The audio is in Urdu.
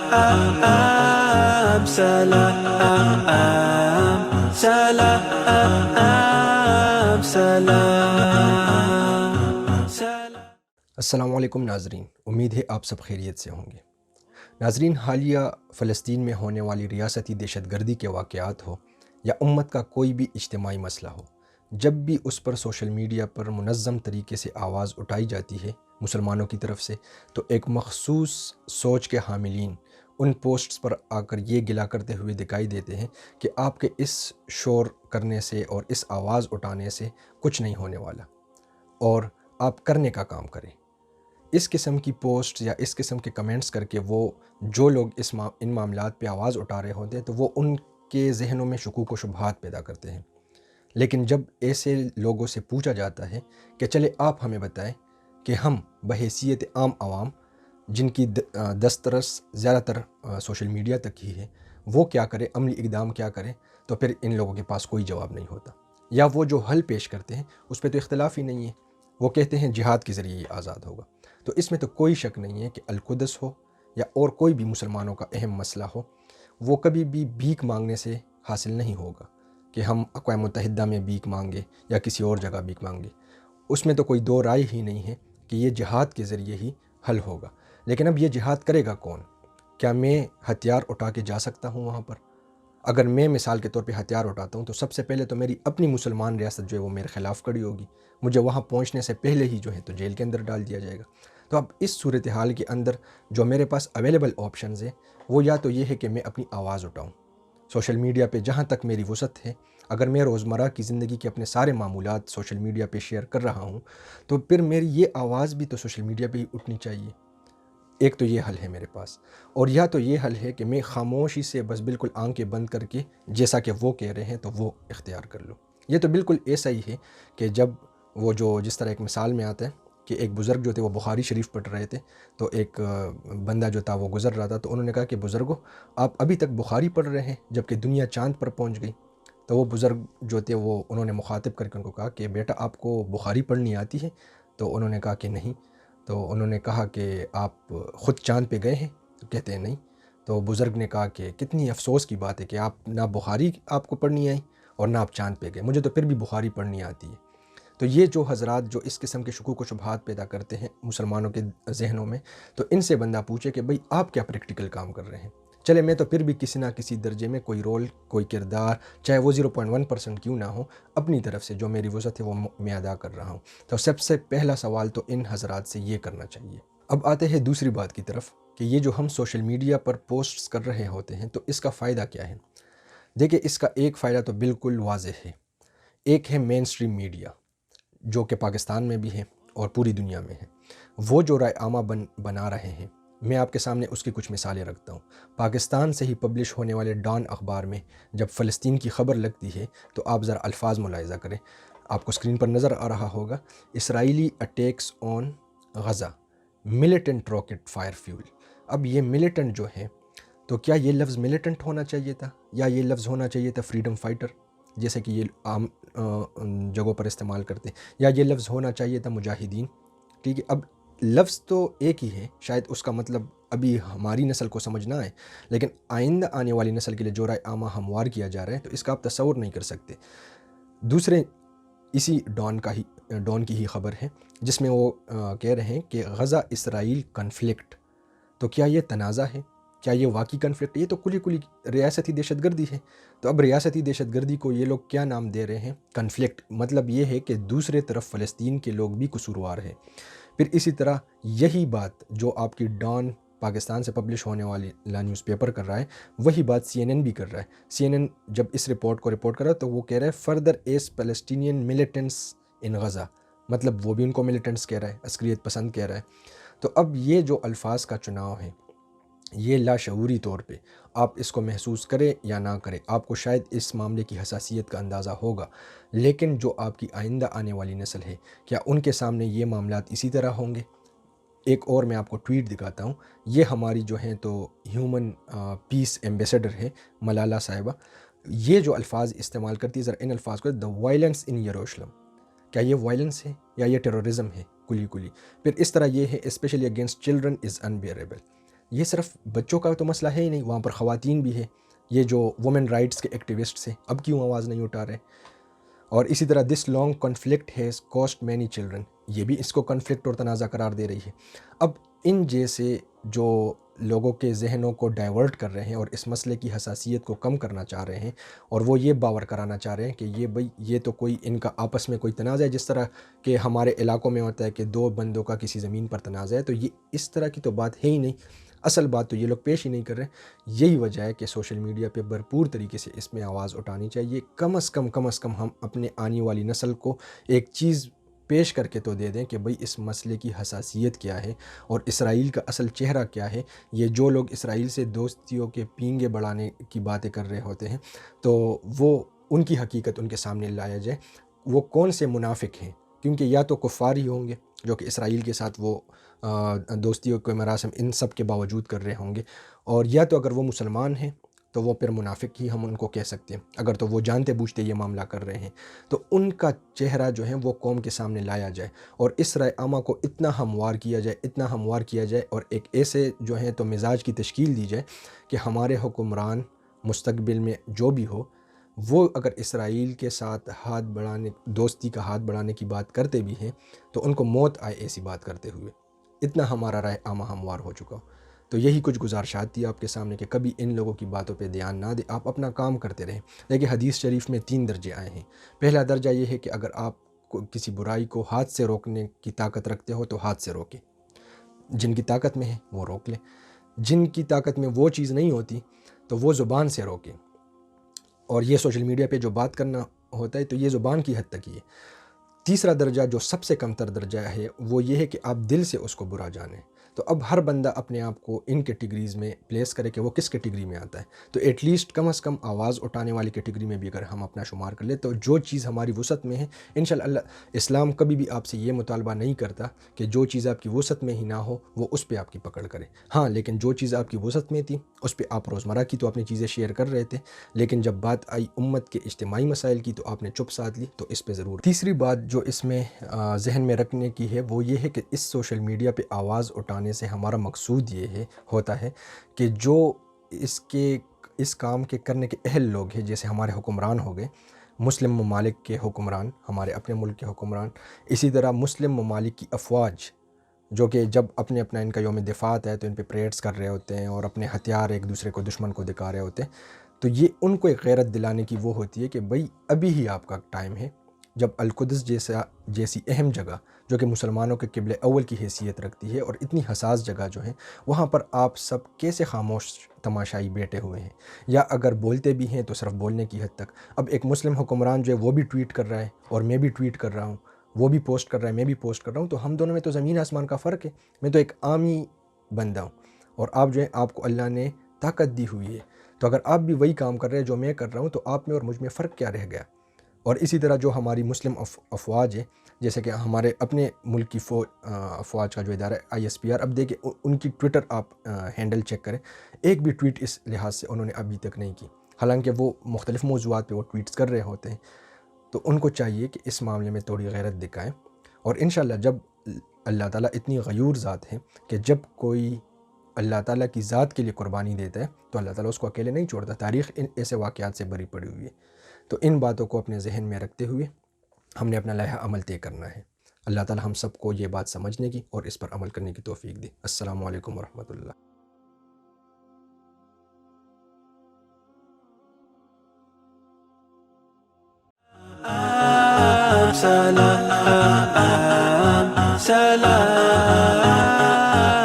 سلام سلام سلام سلام سلام۔ السلام علیکم ناظرین، امید ہے آپ سب خیریت سے ہوں گے۔ ناظرین، حالیہ فلسطین میں ہونے والی ریاستی دہشت گردی کے واقعات ہو یا امت کا کوئی بھی اجتماعی مسئلہ ہو، جب بھی اس پر سوشل میڈیا پر منظم طریقے سے آواز اٹھائی جاتی ہے مسلمانوں کی طرف سے، تو ایک مخصوص سوچ کے حاملین ان پوسٹس پر آ کر یہ گلا کرتے ہوئے دکھائی دیتے ہیں کہ آپ کے اس شور کرنے سے اور اس آواز اٹھانے سے کچھ نہیں ہونے والا، اور آپ کرنے کا کام کریں۔ اس قسم کی پوسٹ یا اس قسم کے کمنٹس کر کے وہ جو لوگ ان معاملات پہ آواز اٹھا رہے ہوتے ہیں تو وہ ان کے ذہنوں میں شکوک و شبہات پیدا کرتے ہیں۔ لیکن جب ایسے لوگوں سے پوچھا جاتا ہے کہ چلے آپ ہمیں بتائیں کہ ہم بحیثیت عام عوام جن کی دسترس زیادہ تر سوشل میڈیا تک ہی ہے، وہ کیا کرے، عملی اقدام کیا کریں، تو پھر ان لوگوں کے پاس کوئی جواب نہیں ہوتا، یا وہ جو حل پیش کرتے ہیں اس پہ تو اختلاف ہی نہیں ہے۔ وہ کہتے ہیں جہاد کے ذریعے یہ آزاد ہوگا۔ تو اس میں تو کوئی شک نہیں ہے کہ القدس ہو یا اور کوئی بھی مسلمانوں کا اہم مسئلہ ہو، وہ کبھی بھی بھیک مانگنے سے حاصل نہیں ہوگا کہ ہم اقوام متحدہ میں بھیک مانگے یا کسی اور جگہ بھیک مانگے۔ اس میں تو کوئی دو رائے ہی نہیں ہے کہ یہ جہاد کے ذریعے ہی حل ہوگا۔ لیکن اب یہ جہاد کرے گا کون؟ کیا میں ہتھیار اٹھا کے جا سکتا ہوں وہاں پر؟ اگر میں مثال کے طور پہ ہتھیار اٹھاتا ہوں تو سب سے پہلے تو میری اپنی مسلمان ریاست جو ہے وہ میرے خلاف کھڑی ہوگی، مجھے وہاں پہنچنے سے پہلے ہی جو ہے تو جیل کے اندر ڈال دیا جائے گا۔ تو اب اس صورتحال کے اندر جو میرے پاس اویلیبل آپشنز ہیں وہ یا تو یہ ہے کہ میں اپنی آواز اٹھاؤں سوشل میڈیا پہ جہاں تک میری وسعت ہے۔ اگر میں روزمرہ کی زندگی کے اپنے سارے معمولات سوشل میڈیا پہ شیئر کر رہا ہوں تو پھر میری یہ آواز بھی تو سوشل میڈیا پہ ہی اٹھنی چاہیے۔ ایک تو یہ حل ہے میرے پاس، اور یا تو یہ حل ہے کہ میں خاموشی سے بس بالکل آنکھیں بند کر کے جیسا کہ وہ کہہ رہے ہیں تو وہ اختیار کر لوں۔ یہ تو بالکل ایسا ہی ہے کہ جب وہ جس طرح ایک مثال میں آتا ہے کہ ایک بزرگ جو تھے وہ بخاری شریف پڑھ رہے تھے، تو ایک بندہ جو تھا وہ گزر رہا تھا، تو انہوں نے کہا کہ بزرگو آپ ابھی تک بخاری پڑھ رہے ہیں جبکہ دنیا چاند پر پہنچ گئی۔ تو وہ بزرگ جو تھے وہ انہوں نے مخاطب کر کے ان کو کہا کہ بیٹا آپ کو بخاری پڑھنی آتی ہے؟ تو انہوں نے کہا کہ نہیں۔ تو انہوں نے کہا کہ آپ خود چاند پہ گئے ہیں؟ تو کہتے ہیں نہیں۔ تو بزرگ نے کہا کہ کتنی افسوس کی بات ہے کہ آپ نہ بخاری آپ کو پڑھنی آئی اور نہ آپ چاند پہ گئے، مجھے تو پھر بھی بخاری پڑھنی آتی ہے۔ تو یہ جو حضرات جو اس قسم کے شکوک و شبہات پیدا کرتے ہیں مسلمانوں کے ذہنوں میں، تو ان سے بندہ پوچھے کہ بھئی آپ کیا پریکٹیکل کام کر رہے ہیں؟ چلے میں تو پھر بھی کسی نہ کسی درجے میں کوئی رول، کوئی کردار، چاہے وہ 0.1% کیوں نہ ہو، اپنی طرف سے جو میری وسعت ہے وہ میں ادا کر رہا ہوں۔ تو سب سے پہلا سوال تو ان حضرات سے یہ کرنا چاہیے۔ اب آتے ہیں دوسری بات کی طرف کہ یہ جو ہم سوشل میڈیا پر پوسٹس کر رہے ہوتے ہیں تو اس کا فائدہ کیا ہے؟ دیکھیں، اس کا ایک فائدہ تو بالکل واضح ہے۔ ایک ہے مین سٹریم میڈیا جو کہ پاکستان میں بھی ہے اور پوری دنیا میں ہے۔ وہ جو رائے عامہ بنا رہے ہیں، میں آپ کے سامنے اس کی کچھ مثالیں رکھتا ہوں۔ پاکستان سے ہی پبلش ہونے والے ڈان اخبار میں جب فلسطین کی خبر لگتی ہے تو آپ ذرا الفاظ ملاحظہ کریں، آپ کو اسکرین پر نظر آ رہا ہوگا، اسرائیلی attacks on Gaza, militant rocket fire fuel. اب یہ ملیٹنٹ جو ہے، تو کیا یہ لفظ ملیٹنٹ ہونا چاہیے تھا یا یہ لفظ ہونا چاہیے تھا فریڈم فائٹر جیسے کہ یہ عام جگہوں پر استعمال کرتے ہیں، یا یہ لفظ ہونا چاہیے تھا مجاہدین؟ ٹھیک ہے، اب لفظ تو ایک ہی ہے، شاید اس کا مطلب ابھی ہماری نسل کو سمجھ نہ آئے، لیکن آئندہ آنے والی نسل کے لیے جو رائے عامہ ہموار کیا جا رہا ہے تو اس کا آپ تصور نہیں کر سکتے۔ دوسرے اسی ڈان کی ہی خبر ہے جس میں وہ کہہ رہے ہیں کہ غزہ اسرائیل کنفلکٹ، تو کیا یہ تنازع ہے؟ کیا یہ واقعی کنفلکٹ؟ یہ تو کلی ریاستی دہشت گردی ہے۔ تو اب ریاستی دہشت گردی کو یہ لوگ کیا نام دے رہے ہیں؟ کنفلکٹ، مطلب یہ ہے کہ دوسرے طرف فلسطین کے لوگ بھی قصوروار ہیں۔ پھر اسی طرح یہی بات جو آپ کی ڈان پاکستان سے پبلش ہونے والی نیوز پیپر کر رہا ہے، وہی بات CNN بھی کر رہا ہے۔ CNN جب اس رپورٹ کو رپورٹ کر رہا ہے تو وہ کہہ رہا ہے فردر ایز پیلسٹینین ملیٹنٹس ان غزہ، مطلب وہ بھی ان کو ملیٹنٹس کہہ رہا ہے، عسکریت پسند کہہ رہا ہے۔ تو اب یہ جو الفاظ کا چناؤ ہے، یہ لاشعوری طور پہ آپ اس کو محسوس کریں یا نہ کریں، آپ کو شاید اس معاملے کی حساسیت کا اندازہ ہوگا، لیکن جو آپ کی آئندہ آنے والی نسل ہے، کیا ان کے سامنے یہ معاملات اسی طرح ہوں گے؟ ایک اور میں آپ کو ٹویٹ دکھاتا ہوں، یہ ہماری جو ہیں تو ہیومن پیس ایمبیسڈر ہے ملالہ صاحبہ، یہ جو الفاظ استعمال کرتی ہے، ذرا ان الفاظ کو، دا وائلنس ان یروشلم، کیا یہ وائلنس ہے یا یہ ٹیررزم ہے؟ کلی۔ پھر اس طرح یہ ہے اسپیشلی اگینسٹ چلڈرن از انبیئریبل۔ یہ صرف بچوں کا تو مسئلہ ہے ہی نہیں، وہاں پر خواتین بھی ہے، یہ جو وومن رائٹس کے ایکٹیوسٹس ہیں اب کیوں آواز نہیں اٹھا رہے؟ اور اسی طرح this long conflict has cost many children, یہ بھی اس کو کنفلکٹ اور تنازع قرار دے رہی ہے۔ اب ان جیسے جو لوگوں کے ذہنوں کو ڈائیورٹ کر رہے ہیں اور اس مسئلے کی حساسیت کو کم کرنا چاہ رہے ہیں، اور وہ یہ باور کرانا چاہ رہے ہیں کہ یہ تو کوئی ان کا آپس میں کوئی تنازع ہے، جس طرح کہ ہمارے علاقوں میں ہوتا ہے کہ دو بندوں کا کسی زمین پر تنازع ہے، تو یہ اس طرح کی تو بات ہے ہی نہیں، اصل بات تو یہ لوگ پیش ہی نہیں کر رہے۔ یہی وجہ ہے کہ سوشل میڈیا پہ بھرپور طریقے سے اس میں آواز اٹھانی چاہیے، کم از کم ہم اپنے آنے والی نسل کو ایک چیز پیش کر کے تو دے دیں کہ بھئی اس مسئلے کی حساسیت کیا ہے اور اسرائیل کا اصل چہرہ کیا ہے۔ یہ جو لوگ اسرائیل سے دوستیوں کے پینگے بڑھانے کی باتیں کر رہے ہوتے ہیں، تو وہ ان کی حقیقت ان کے سامنے لایا جائے، وہ کون سے منافق ہیں، کیونکہ یا تو کفار ہی ہوں گے جو کہ اسرائیل کے ساتھ وہ دوستیوں کے مراسم ان سب کے باوجود کر رہے ہوں گے، اور یا تو اگر وہ مسلمان ہیں تو وہ پھر منافق ہی ہم ان کو کہہ سکتے ہیں، اگر تو وہ جانتے بوجھتے یہ معاملہ کر رہے ہیں، تو ان کا چہرہ جو ہے وہ قوم کے سامنے لایا جائے اور اس رائے عامہ کو اتنا ہموار کیا جائے اور ایک ایسے جو ہیں تو مزاج کی تشکیل دی جائے کہ ہمارے حکمران مستقبل میں جو بھی ہو، وہ اگر اسرائیل کے ساتھ دوستی کا ہاتھ بڑھانے کی بات کرتے بھی ہیں تو ان کو موت آئے ایسی بات کرتے ہوئے، اتنا ہمارا رائے عامہ ہموار ہو چکا ہو۔ تو یہی کچھ گزارشات تھی آپ کے سامنے کہ کبھی ان لوگوں کی باتوں پہ دھیان نہ دیں، آپ اپنا کام کرتے رہیں۔ لیکن حدیث شریف میں 3 درجے آئے ہیں۔ پہلا درجہ یہ ہے کہ اگر آپ کسی برائی کو ہاتھ سے روکنے کی طاقت رکھتے ہو تو ہاتھ سے روکیں، جن کی طاقت میں ہے وہ روک لیں، جن کی طاقت میں وہ چیز نہیں ہوتی تو وہ زبان سے روکیں، اور یہ سوشل میڈیا پہ جو بات کرنا ہوتا ہے تو یہ زبان کی حد تک ہی ہے۔ تیسرا درجہ جو سب سے کم تر درجہ ہے وہ یہ ہے کہ آپ دل سے اس کو برا جانیں۔ تو اب ہر بندہ اپنے آپ کو ان کیٹیگریز میں پلیس کرے کہ وہ کس کیٹیگری میں آتا ہے، تو ایٹ لیسٹ کم از کم آواز اٹھانے والی کیٹیگری میں بھی اگر ہم اپنا شمار کر لیں تو جو چیز ہماری وسعت میں ہے، انشاءاللہ اسلام کبھی بھی آپ سے یہ مطالبہ نہیں کرتا کہ جو چیز آپ کی وسعت میں ہی نہ ہو وہ اس پہ آپ کی پکڑ کرے۔ ہاں، لیکن جو چیز آپ کی وسعت میں تھی اس پہ آپ روزمرہ کی تو اپنی چیزیں شیئر کر رہے تھے، لیکن جب بات آئی امت کے اجتماعی مسائل کی تو آپ نے چپ ساتھ لی، تو اس پہ ضرور۔ تیسری بات جو اس میں ذہن میں رکھنے کی ہے وہ یہ ہے کہ اس سوشل میڈیا پہ آواز اٹھانے سے ہمارا مقصود یہ ہوتا ہے کہ جو اس کام کے کرنے کے اہل لوگ ہیں، جیسے ہمارے حکمران ہو گئے، مسلم ممالک کے حکمران، ہمارے اپنے ملک کے حکمران، اسی طرح مسلم ممالک کی افواج جو کہ جب اپنے اپنا ان کا یوم دفاع آتا ہے تو ان پہ پریڈز کر رہے ہوتے ہیں اور اپنے ہتھیار ایک دوسرے کو دشمن کو دکھا رہے ہوتے ہیں، تو یہ ان کو ایک غیرت دلانے کی وہ ہوتی ہے کہ بھئی ابھی ہی آپ کا ٹائم ہے جب القدس جیسی اہم جگہ جو کہ مسلمانوں کے قبلہ اول کی حیثیت رکھتی ہے اور اتنی حساس جگہ جو ہے، وہاں پر آپ سب کیسے خاموش تماشائی بیٹھے ہوئے ہیں، یا اگر بولتے بھی ہیں تو صرف بولنے کی حد تک۔ اب ایک مسلم حکمران جو ہے وہ بھی ٹویٹ کر رہا ہے اور میں بھی ٹویٹ کر رہا ہوں، وہ بھی پوسٹ کر رہا ہے میں بھی پوسٹ کر رہا ہوں، تو ہم دونوں میں تو زمین آسمان کا فرق ہے۔ میں تو ایک عامی بندہ ہوں اور آپ جو ہے آپ کو اللہ نے طاقت دی ہوئی ہے، تو اگر آپ بھی وہی کام کر رہے ہیں جو میں کر رہا ہوں تو آپ میں اور مجھ میں فرق کیا رہ گیا؟ اور اسی طرح جو ہماری مسلم افواج ہے، جیسے کہ ہمارے اپنے ملک کی افواج کا جو ادارہ ہے ISPR، اب دیکھیں ان کی ٹویٹر آپ ہینڈل چیک کریں، ایک بھی ٹویٹ اس لحاظ سے انہوں نے ابھی تک نہیں کی، حالانکہ وہ مختلف موضوعات پہ وہ ٹویٹس کر رہے ہوتے ہیں۔ تو ان کو چاہیے کہ اس معاملے میں تھوڑی غیرت دکھائیں، اور انشاءاللہ جب اللہ تعالیٰ اتنی غیور ذات ہے کہ جب کوئی اللہ تعالیٰ کی ذات کے لیے قربانی دیتا ہے تو اللہ تعالیٰ اس کو اکیلے نہیں چھوڑتا، تاریخ ان ایسے واقعات سے بھری پڑی ہوئی ہے۔ تو ان باتوں کو اپنے ذہن میں رکھتے ہوئے ہم نے اپنا لائحہ عمل طے کرنا ہے۔ اللہ تعالیٰ ہم سب کو یہ بات سمجھنے کی اور اس پر عمل کرنے کی توفیق دے۔ السلام علیکم ورحمۃ اللہ۔ سلام سلام